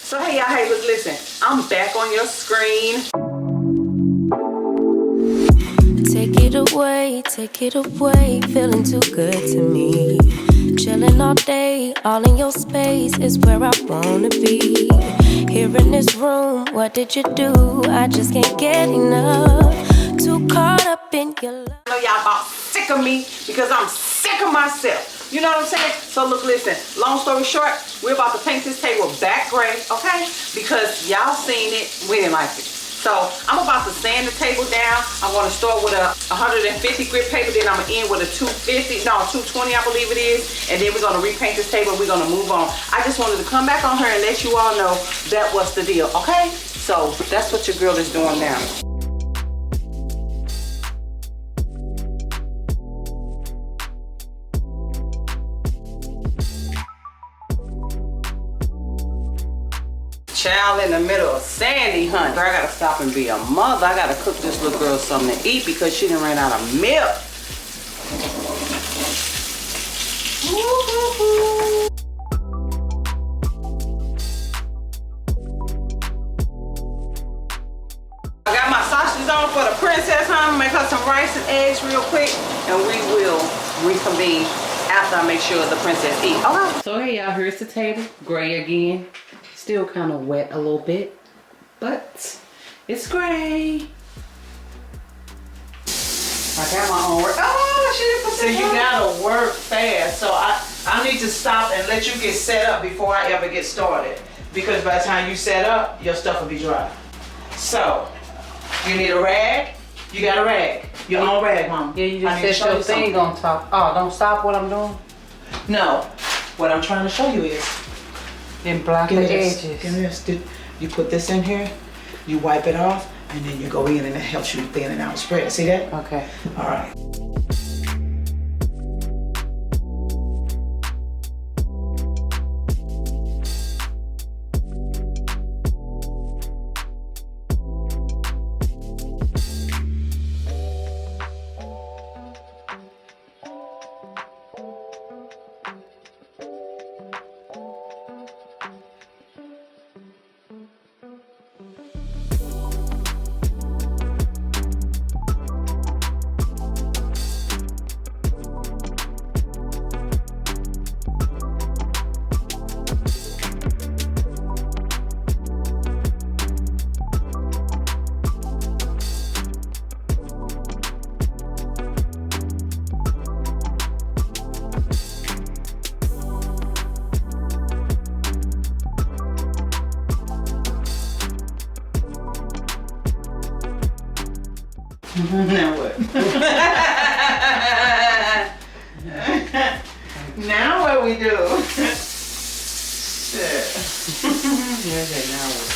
So hey y'all, hey, look, listen, I'm back on your screen. Take it away, feeling too good to me. Chilling all day, all in your space is where I wanna be. Here in this room, what did you do? I just can't get enough. Too caught up in your love. I know y'all about sick of me because I'm sick of myself. You know what I'm saying? So look, listen, long story short, we're about to paint this table back gray, okay? Because y'all seen it, we didn't like it. So I'm about to sand the table down. I'm gonna start with a 150 grit paper, then I'm gonna end with a 220, I believe it is. And then we're gonna repaint this table and we're gonna move on. I just wanted to come back on her and let you all know that was the deal, okay? So that's what your girl is doing now. Child in the middle of Sandy, honey. Girl, I gotta stop and be a mother. I gotta cook this little girl something to eat because she done ran out of milk. I got my sausages on for the princess, honey. Make her some rice and eggs real quick, and we will reconvene after I make sure the princess eats. Okay. So hey y'all, here's the table. Gray again. Still kind of wet a little bit, but it's gray. I got my own work. Oh, she didn't put this on. So you gotta work fast. So I need to stop and let you get set up before I ever get started. Because by the time you set up, your stuff will be dry. So, you need a rag. You got a rag. Your own rag, Mom. Yeah, you just set your thing on top. Oh, don't stop what I'm doing? No. What I'm trying to show you is, then block the edges. Give me this. You put this in here, you wipe it off, and then you go in and it helps you thin it out and spread it. See that? Okay. All right. Now what? Now what we do? Shit. Okay, now what?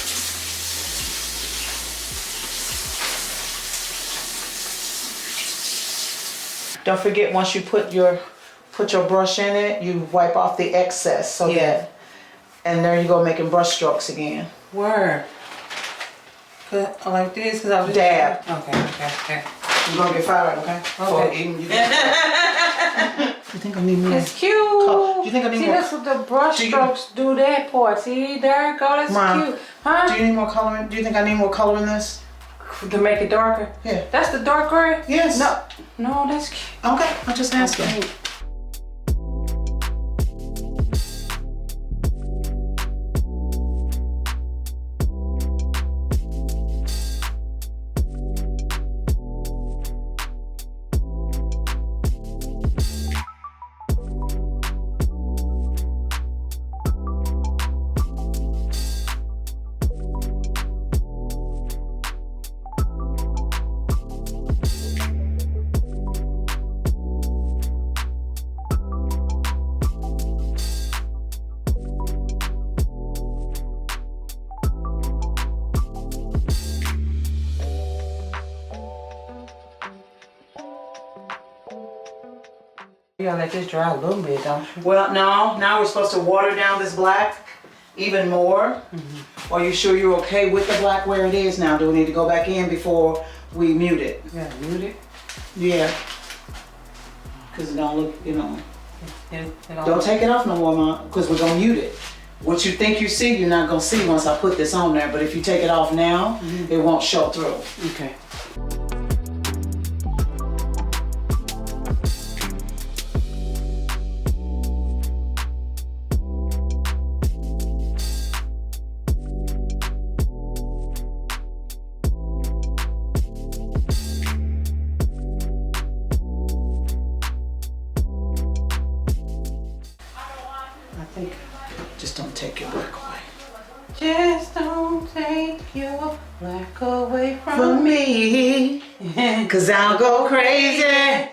Don't forget, once you put your brush in it, you wipe off the excess so that, and there you go, making brush strokes again. Word. Like this, because I was dab. Okay. You're gonna get fired, okay? Okay. You think I need more? It's cute. You think I need See, more? that's what the brush strokes do. That part. See, there it go. That's Mom, cute. Huh? Do you need more color? Do you think I need more color in this? To make it darker? Yeah. That's the dark gray? Yes. No, that's cute. Okay, I'm just asking. Okay. You gotta let this dry a little bit, don't you? Well, no. Now we're supposed to water down this black even more. Mm-hmm. Are you sure you're okay with the black where it is now? Do we need to go back in before we mute it? Yeah, mute it. Yeah. Because it don't look, you know. It Don't take it off no more, Mom, because we're going to mute it. what you think you see, you're not gonna see once I put this on there. But if you take it off now, it won't show through. Okay. Just don't take your black away. Just don't take your black away From me, cause I'll go crazy.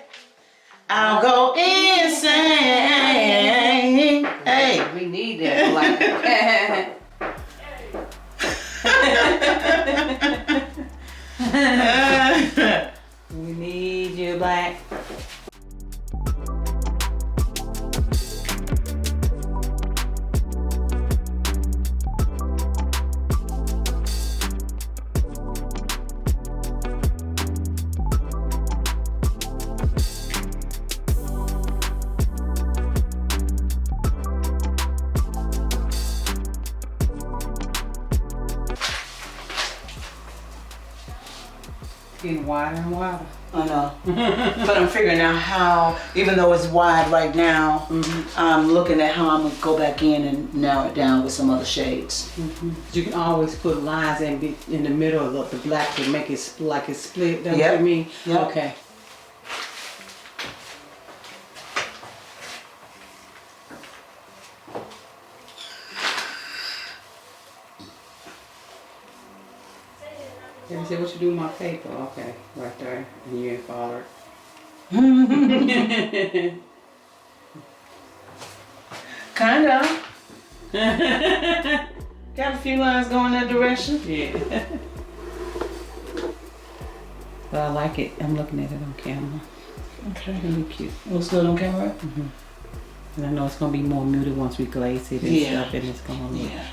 I'll go insane. Hey. We need that black. We need you black. Getting wider and wider. I know. But I'm figuring out how, even though it's wide right now, I'm looking at how I'm gonna go back in and narrow it down with some other shades. You can always put lines in the middle of the black to make it like it's split. That's Yep. what I mean? Yep. Okay. Let me see what you do with my paper. Okay, right there. And you ain't followed. Kinda. Got a few lines going that direction. Yeah. But I like it. I'm looking at it on camera. Okay. Really cute. Looks good on camera? And I know it's gonna be more muted once we glaze it and Yeah. stuff, and it's gonna look. Yeah.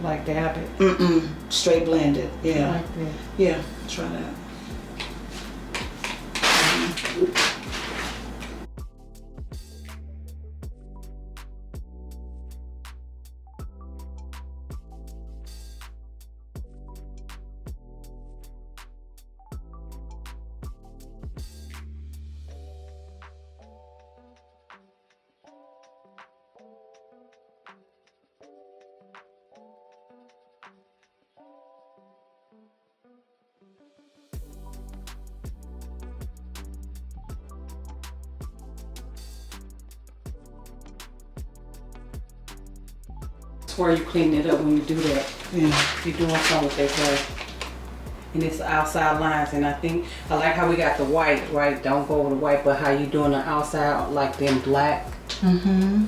Like dab it. Straight blended. Yeah. Like that. Yeah. Try that. Where you clean it up when you do that. Yeah. You're doing something with that glass. And it's outside lines, and I think I like how we got the white, right? Don't go over the white, but how you doing the outside like them black.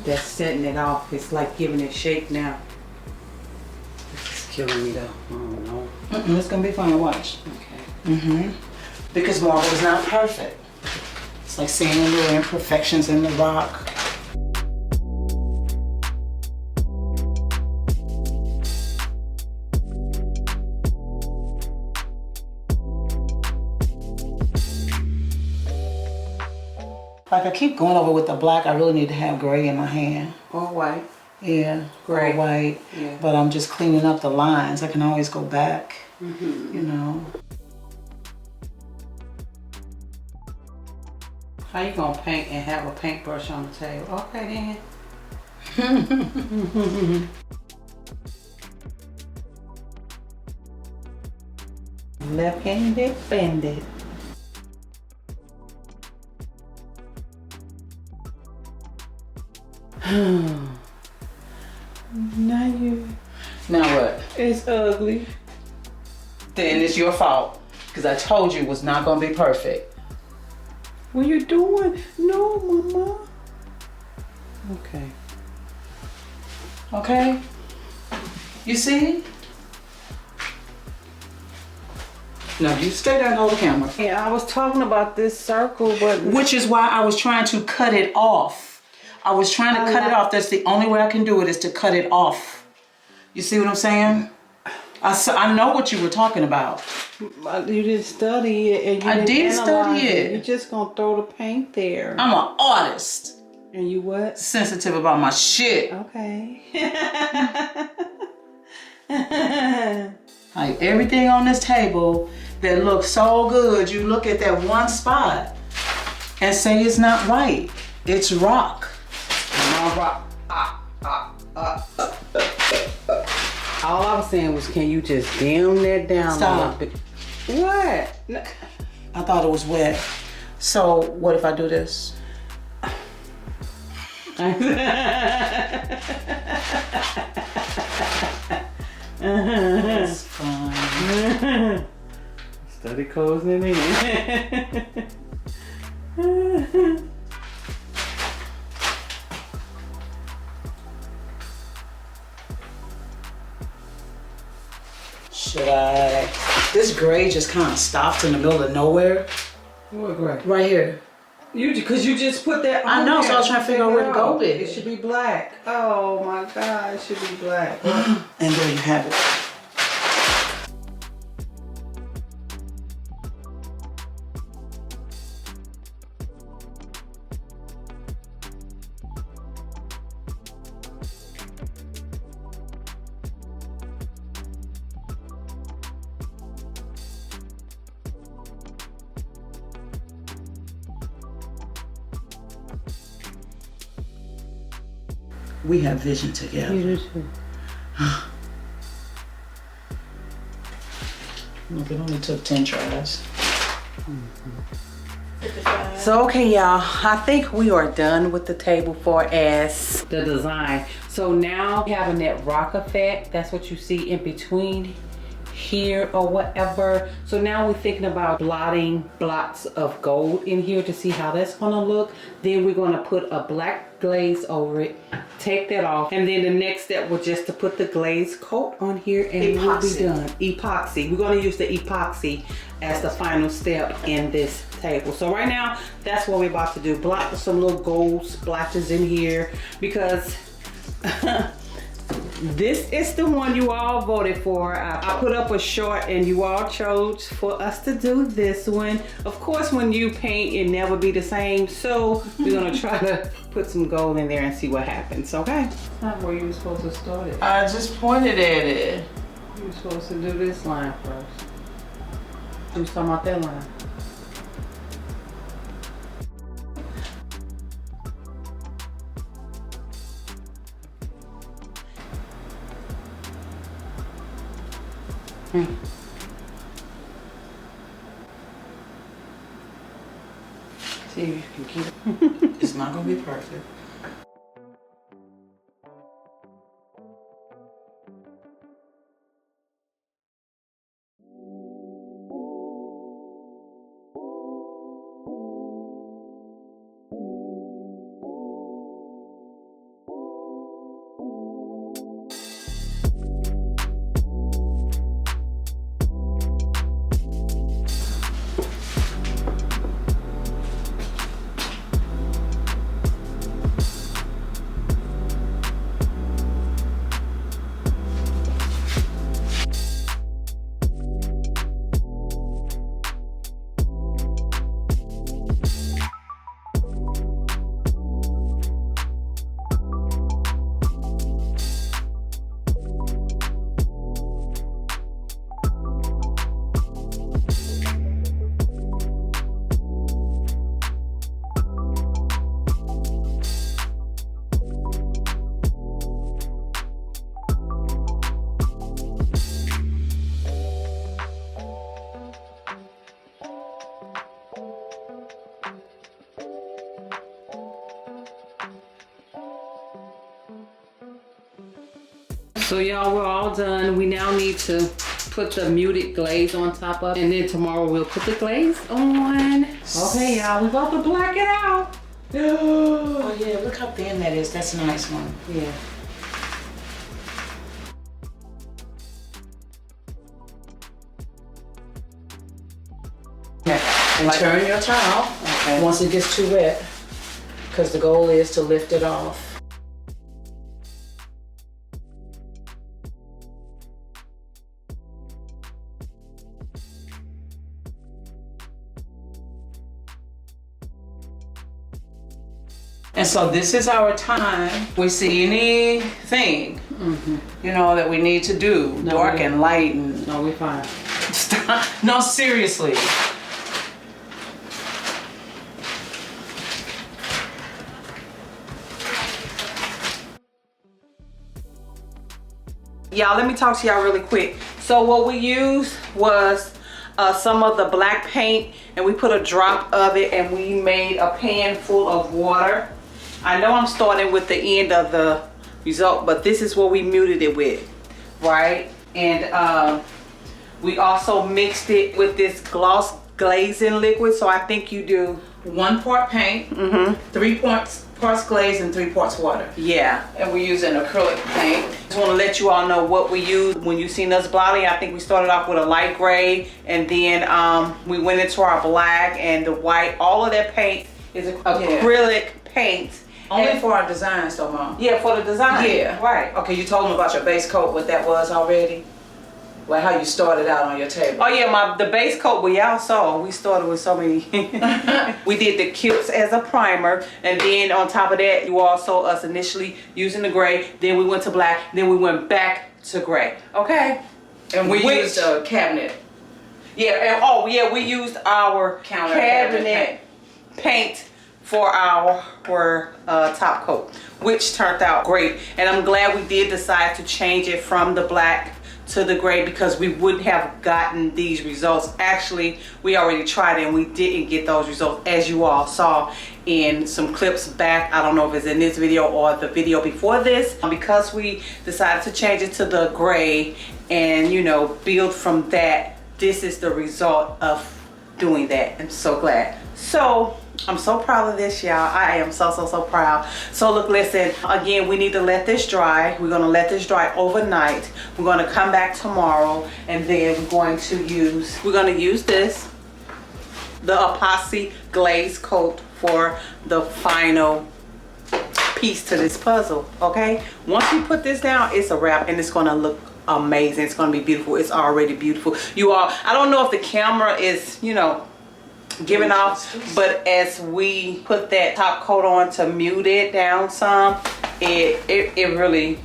That's setting it off. It's like giving it shape now. This is killing me though. I don't know. It's gonna be fine. Watch. Okay. Because marble is not perfect. It's like seeing little imperfections in the rock. Like I keep going over with the black, I really need to have gray in my hand. Or white. Yeah, Gray. or white. Yeah. But I'm just cleaning up the lines. I can always go back, you know. How you gonna paint and have a paintbrush on the table? Okay then. Left-handed, banded. Now you. Now what? It's ugly. Then it's your fault. Because I told you it was not going to be perfect. What you doing? No, mama. Okay. Okay? You see? No, you stay there and hold the camera. Yeah, I was talking about this circle, but Which is why I was trying to cut it off. I was trying to cut it off. That's the only way I can do it is to cut it off. You see what I'm saying? I know what you were talking about. You didn't study it and you I didn't did study analyze it. You're just gonna throw the paint there. I'm an artist. And you what? Sensitive about my shit. Okay. Like everything on this table that looks so good, you look at that one spot and say it's not right. It's rock. All I was saying was, can you just dim that down Stop. a little bit? What? No. I thought it was wet. So what if I do this? That's fine. Study closing it in. Should I? This gray just kind of stopped in the middle of nowhere. What gray? Right here. Because you just put that on I know, there. so I was trying to figure out where to go with It it. should be black. Oh my God, it should be black. And there you have it. We have vision together. You do too. Look, it only took 10 tries. So okay, y'all, I think we are done with the table for as the design. So now having that rock effect, that's what you see in between here or whatever. So now we're thinking about blotting blocks of gold in here to see how that's gonna look. Then we're gonna put a black glaze over it, take that off, and then the next step was just to put the glaze coat on here and we'll be done. Epoxy. We're gonna use the epoxy as the final step in this table. So right now, that's what we're about to do. Block some little gold splotches in here because this is the one you all voted for. I put up a short and you all chose for us to do this one. Of course, when you paint, it never be the same. So we're gonna try to put some gold in there and see what happens, okay? That's not where you were supposed to start it. I just pointed at it. You were supposed to do this line first. You was talking about that line. See if you can keep it. It's not gonna be perfect. So y'all, we're all done. We now need to put the muted glaze on top of it. And then tomorrow we'll put the glaze on. Okay, y'all, we're about to black it out. Oh yeah, look how thin that is. That's a nice one. Yeah. And turn your towel once it gets too wet, because the goal is to lift it off. And so this is our time. We see anything, you know, that we need to do, dark and light and... No, we fine. Stop. No, seriously. Y'all, let me talk to y'all really quick. So what we used was some of the black paint, and we put a drop of it, and we made a pan full of water. I know I'm starting with the end of the result, but this is what we muted it with, right? And we also mixed it with this gloss glazing liquid. So I think you do 1 part paint, 3 parts glaze, and 3 parts water. Yeah. And we're using acrylic paint. Just want to let you all know what we used when you seen us blotting. I think we started off with a light gray, and then we went into our black and the white. All of that paint is acrylic paint. Only for our designs though, Mom. Yeah, for the design. Yeah. Right. Okay, you told them about your base coat, what that was already? Like how you started out on your table. Oh yeah, the base coat, well, y'all saw, we started with so many. We did the Kilts as a primer, and then on top of that, you all saw us initially using the gray, then we went to black, then we went back to gray, okay? And we used a cabinet. Yeah, and we used our cabinet paint for our top coat, which turned out great. And I'm glad we did decide to change it from the black to the gray, because we wouldn't have gotten these results. Actually, we already tried it and we didn't get those results, as you all saw in some clips back. I don't know if it's in this video or the video before this. Because we decided to change it to the gray and, you know, build from that, this is the result of doing that. I'm so glad. So I'm so proud of this, y'all. I am so proud. So look, listen, again, we need to let this dry. We're gonna let this dry overnight. We're gonna come back tomorrow, and then we're gonna use this, the epoxy glaze coat, for the final piece to this puzzle, okay? Once we put this down, it's a wrap, and it's gonna look amazing. It's gonna be beautiful. It's already beautiful. You all, I don't know if the camera is, you know, giving off, but as we put that top coat on to mute it down some, it really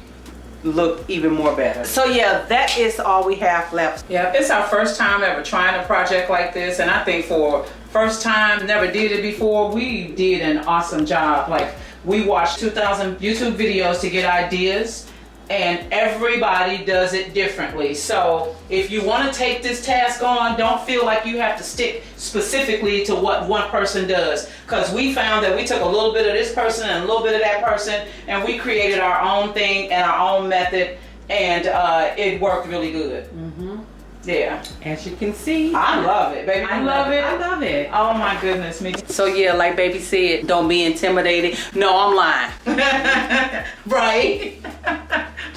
looked even more better. So yeah, that is all we have left. Yeah, it's our first time ever trying a project like this, and I think for first time, never did it before, we did an awesome job. Like, we watched 2,000 YouTube videos to get ideas, and everybody does it differently. So if you want to take this task on, don't feel like you have to stick specifically to what one person does, because we found that we took a little bit of this person and a little bit of that person, and we created our own thing and our own method, and it worked really good. Yeah, as you can see, I love it, baby. I love it. Oh my goodness, me. So yeah, like baby said, don't be intimidated. No, I'm lying. Right.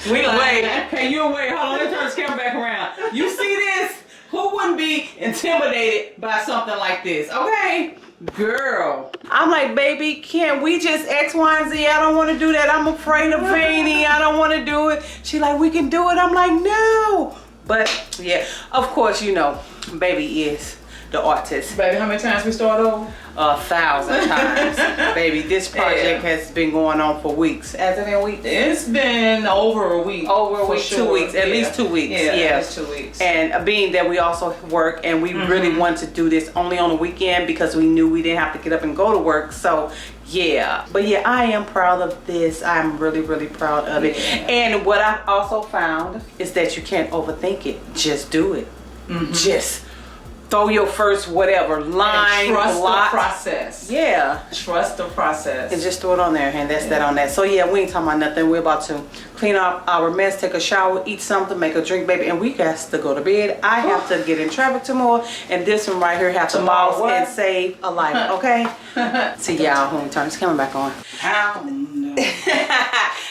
We wait. Can you wait? Hold on, let's turn this camera back around. You see this? Who wouldn't be intimidated by something like this? Okay, girl. I'm like, baby, can't we just X, Y, and Z? I don't want to do that. I'm afraid of fainting. I don't want to do it. She like, we can do it. I'm like, no. But yeah, of course, you know, baby is the artist. Baby, how many times we start over? 1,000 times. Baby, this project has been going on for weeks. Has it been weeks? It's been over a week. Over a week, sure. 2 weeks, at least 2 weeks. Yeah, at least 2 weeks. And being that we also work, and we really wanted to do this only on the weekend because we knew we didn't have to get up and go to work. So yeah, but yeah, I am proud of this. I'm really proud of it. And what I also found is that you can't overthink it. Just do it. Just throw your first whatever line, and trust block. the process. Yeah, trust the process, and just throw it on there, and that's that on that. So yeah, we ain't talking about nothing. We're about to clean up our mess, take a shower, eat something, make a drink, baby, and we got to go to bed. I have to get in traffic tomorrow, and this one right here have to boss and save a life. Okay. See y'all when we turn this camera back on.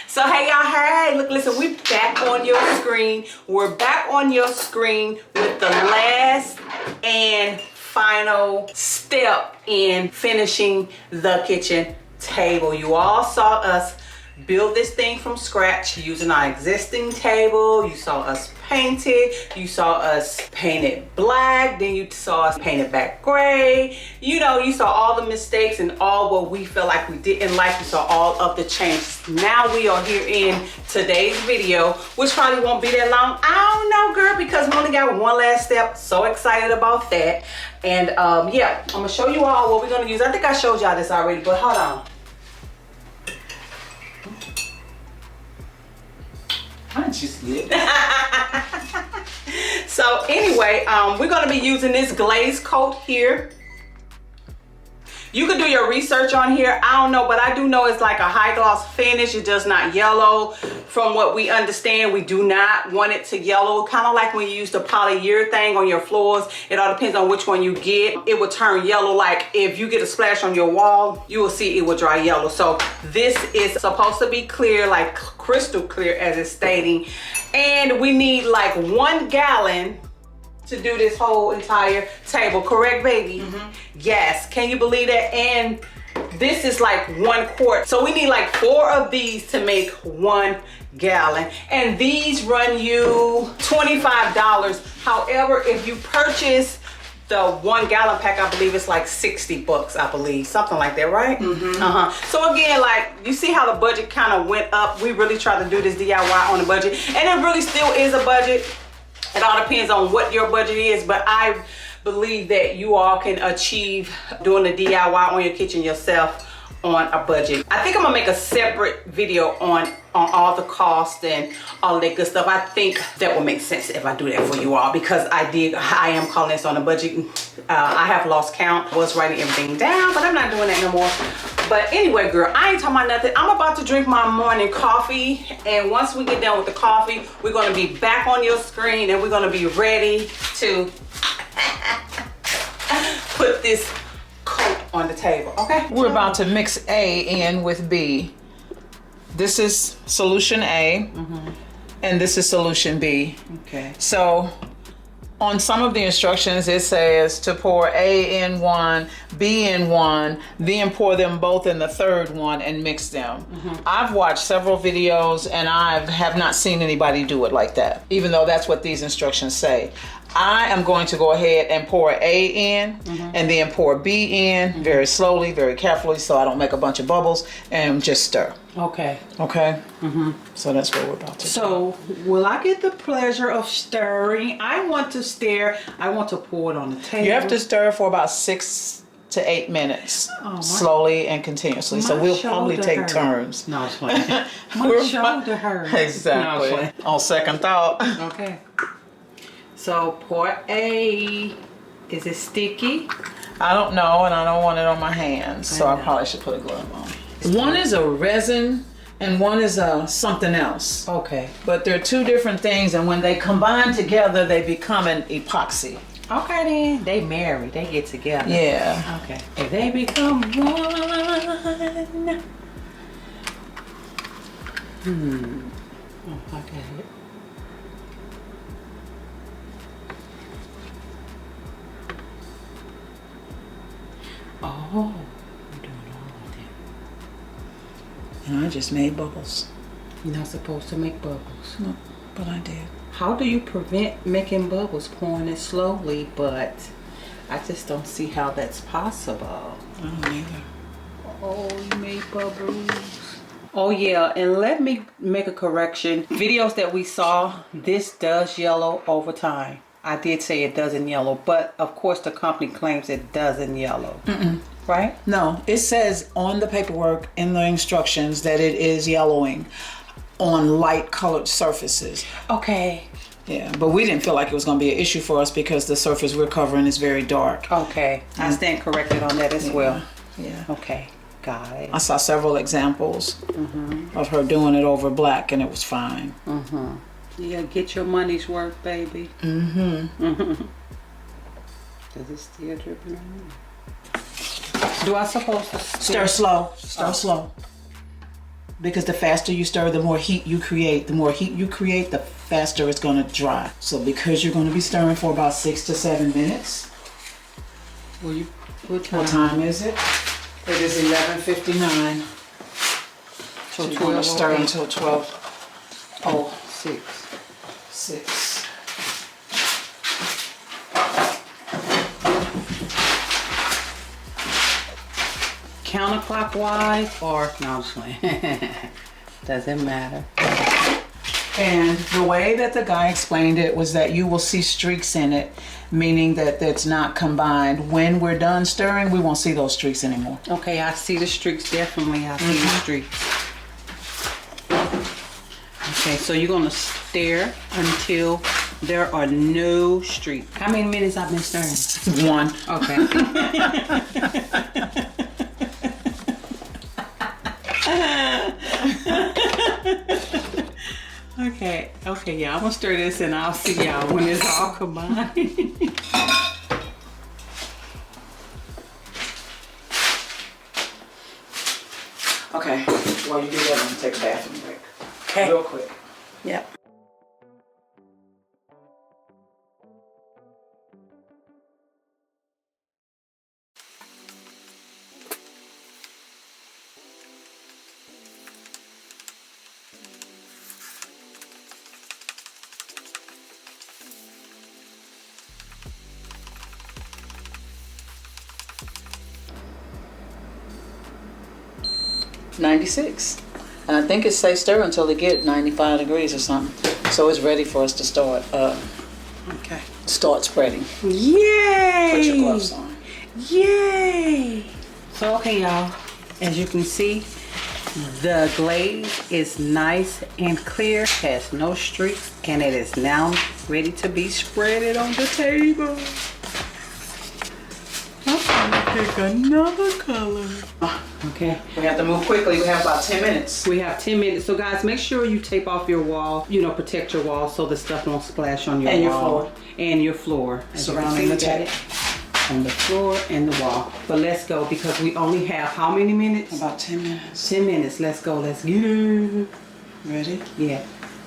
So hey y'all, hey, look, listen, we back on your screen. We're back on your screen with the last and final step in finishing the kitchen table. You all saw us build this thing from scratch using our existing table. You saw us paint it. You saw us paint it black. Then you saw us paint it back gray. You know, you saw all the mistakes and all what we felt like we didn't like. You saw all of the changes. Now we are here in today's video, which probably won't be that long. I don't know, girl, because we only got one last step. So excited about that. And yeah, I'm gonna show you all what we're gonna use. I think I showed y'all this already, but hold on. How did you slip? So anyway, we're gonna be using this glaze coat here. You can do your research on here. I don't know, but I do know it's like a high gloss finish. It does not yellow. From what we understand, we do not want it to yellow. Kind of like when you use the polyurethane on your floors. It all depends on which one you get. It will turn yellow. Like if you get a splash on your wall, you will see it will dry yellow. So this is supposed to be clear, like crystal clear as it's stating. And we need like 1 gallon to do this whole entire table, correct, baby? Yes, can you believe that? And this is like 1 quart, so we need like 4 of these to make 1 gallon, and these run you $25. However, if you purchase the 1 gallon pack, I believe it's like 60 bucks, I believe, something like that, right? So again, like you see how the budget kind of went up. We really tried to do this DIY on a budget, and it really still is a budget. It all depends on what your budget is, but I believe that you all can achieve doing the DIY on your kitchen yourself on a budget. I think I'm gonna make a separate video on all the costs and all that good stuff. I think that will make sense if I do that for you all, because I am calling this on a budget. I have lost count. I was writing everything down, but I'm not doing that no more. But anyway, girl, I ain't talking about nothing. I'm about to drink my morning coffee, and once we get done with the coffee, we're gonna be back on your screen and we're gonna be ready to put this coat on the table, okay? We're about to mix A in with B. This is solution A, and this is solution B. Okay. So on some of the instructions, it says to pour A in one, B in one, then pour them both in the third one and mix them. I've watched several videos and I have not seen anybody do it like that, even though that's what these instructions say. I am going to go ahead and pour A in and then pour B in very slowly, very carefully, so I don't make a bunch of bubbles, and just stir. Okay. Okay? So that's what we're about to do. So, will I get the pleasure of stirring? I want to stir. I want to pour it on the table. You have to stir for about 6 to 8 minutes, slowly and continuously. So we'll probably take turns. No, it's fine. My shoulder hurts. Exactly. No, on second thought. okay. So pour A. Is it sticky? I don't know, and I don't want it on my hands, so I probably should put a glove on. One is a resin and one is a something else. Okay. But they're 2 different things, and when they combine together, they become an epoxy. Okay then. They marry. They get together. Yeah. Okay. If they become one. Oh, okay. Oh, you're doing all of them. And I just made bubbles. You're not supposed to make bubbles. No, but I did. How do you prevent making bubbles? Pouring it slowly, but I just don't see how that's possible. I don't either. Oh, you made bubbles. Oh yeah, and let me make a correction. Videos that we saw, this does yellow over time. I did say it doesn't yellow, but of course the company claims it doesn't yellow. Right? No, it says on the paperwork in the instructions that it is yellowing on light colored surfaces. Okay. Yeah, but we didn't feel like it was going to be an issue for us because the surface we're covering is very dark. Okay. I stand corrected on that as well. Yeah. Okay. Got it. I saw several examples of her doing it over black, and it was fine. Yeah, get your money's worth, baby. Does it still dripping on me? Do I supposed to Stir slow. Stir slow. Because the faster you stir, the more heat you create. The more heat you create, the faster it's going to dry. So because you're going to be stirring for about 6 to 7 minutes. What time is it? It is 11:59. So you're gonna 12, stir okay. until 12. Oh, 6. 6. Counterclockwise or no, I'm just playing. Doesn't matter. And the way that the guy explained it was that you will see streaks in it, meaning that it's not combined. When we're done stirring, we won't see those streaks anymore. Okay, I see the streaks, definitely I see the streaks. Okay, so you're gonna stir until there are no streaks. How many minutes I've been stirring? 1. Okay. Okay, yeah, I'm gonna stir this and I'll see y'all when it's all combined. Okay, while you do that, I'm gonna take a bathroom break. Okay. Real quick. Yep. .96, and I think it says stir until it get 95 degrees or something. So it's ready for us to start Okay. spreading. Yay! Put your gloves on. Yay! So okay, y'all, as you can see, the glaze is nice and clear, has no streaks, and it is now ready to be spreaded on the table. I'm gonna pick another color. Okay. We have to move quickly. We have about 10 minutes. We have 10 minutes. So guys, make sure you tape off your wall, protect your wall so the stuff won't splash on your And your wall. floor. And your floor. As you can Surrounding see, the we got tape. it on the floor and the wall. But let's go because we only have how many minutes? About 10 minutes. 10 minutes. Let's go. Let's get it. Ready? Yeah.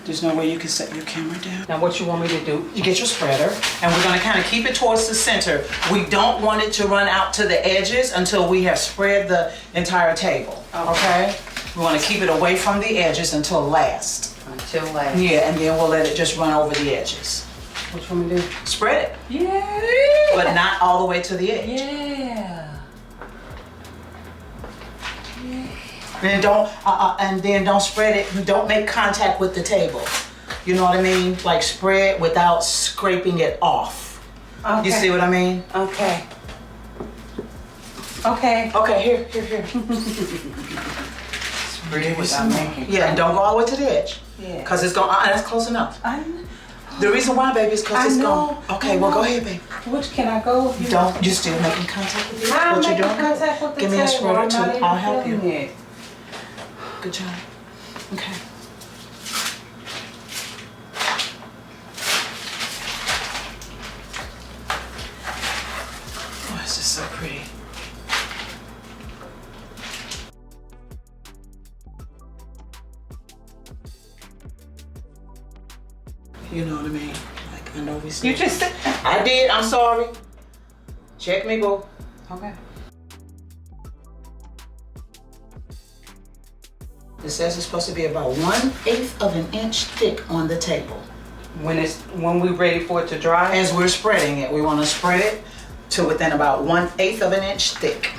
There's no way you can set your camera down. Now what you want me to do? You get your spreader, and we're gonna kind of keep it towards the center. We don't want it to run out to the edges until we have spread the entire table, okay? We wanna keep it away from the edges until last. Until last. Yeah, and then we'll let it just run over the edges. What you want me to do? Spread it, Yeah. but not all the way to the edge. Yeah. And then don't spread it, don't make contact with the table. You know what I mean? Like spread without scraping it off. Okay. You see what I mean? Okay. Okay. Okay, here. Spread it without making. Yeah, and don't go all the way to the edge. Yeah. Cause it's going, that's close enough. The reason why, baby, is cause I it's know, going. Okay, I well know. go ahead, baby. Which can I go? Don't, you still making contact with the I'm what you making doing? contact with the Give me a table. spreader I'm not too. even I'll help you. feeling it. Good job. Okay. Oh, this is so pretty. You know what I mean? Like, I know we said. You just said. I did, I'm sorry. Check me, boo. Okay. It says it's supposed to be about 1/8 of an inch thick on the table. When we're ready for it to dry. As we're spreading it, we want to spread it to within about 1/8 of an inch thick.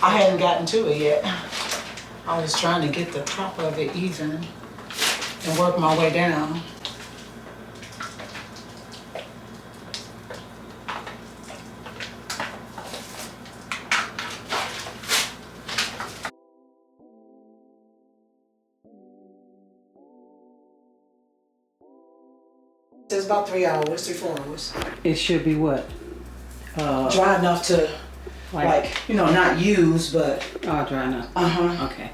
I hadn't gotten to it yet. I was trying to get the top of it even and work my way down. It's about 3 hours, 3-4 hours. It should be what? Dry enough to, like, you know, not use, but. Oh, dry enough. Uh-huh. Okay.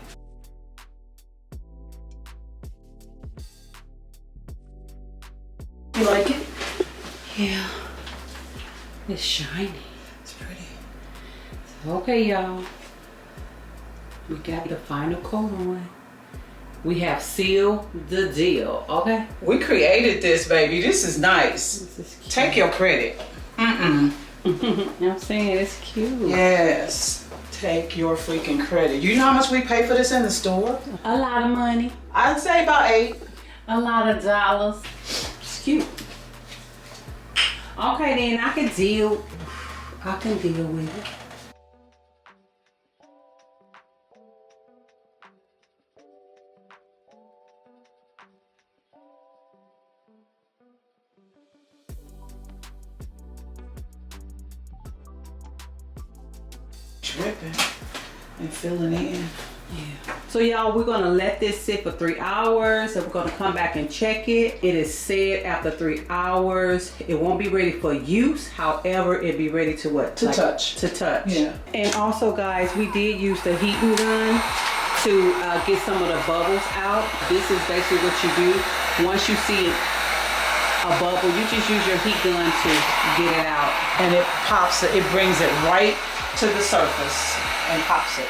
You like it? Yeah. It's shiny. It's pretty. Okay, y'all. We got the final coat on. we have sealed the deal, okay? We created this, baby. This is nice. This is cute. Take your credit. You know what I'm saying? It's cute. Yes. Take your freaking credit. You know how much we pay for this in the store? A lot of money. I'd say about $8. A lot of dollars. It's cute. Okay, then I can deal with it. Dripping and filling in. Yeah. So y'all, we're gonna let this sit for 3 hours and we're gonna come back and check it. It is said after 3 hours, it won't be ready for use. However, it'll be ready to what? To touch. To touch. Yeah. And also guys, we did use the heating gun to get some of the bubbles out. This is basically what you do. Once you see a bubble, you just use your heat gun to get it out. And it pops it, it brings it right to the surface and pops it.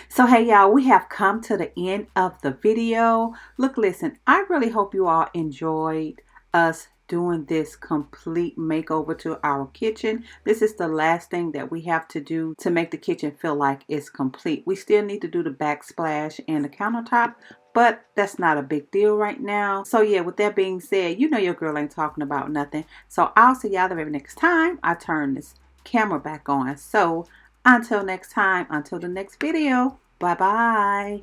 So hey y'all, we have come to the end of the video. Look, listen, I really hope you all enjoyed us doing this complete makeover to our kitchen. This is the last thing that we have to do to make the kitchen feel like it's complete. We still need to do the backsplash and the countertop, but that's not a big deal right now. So yeah, with that being said, you know your girl ain't talking about nothing. So I'll see y'all the very next time I turn this camera back on. So until next time, until the next video, bye bye.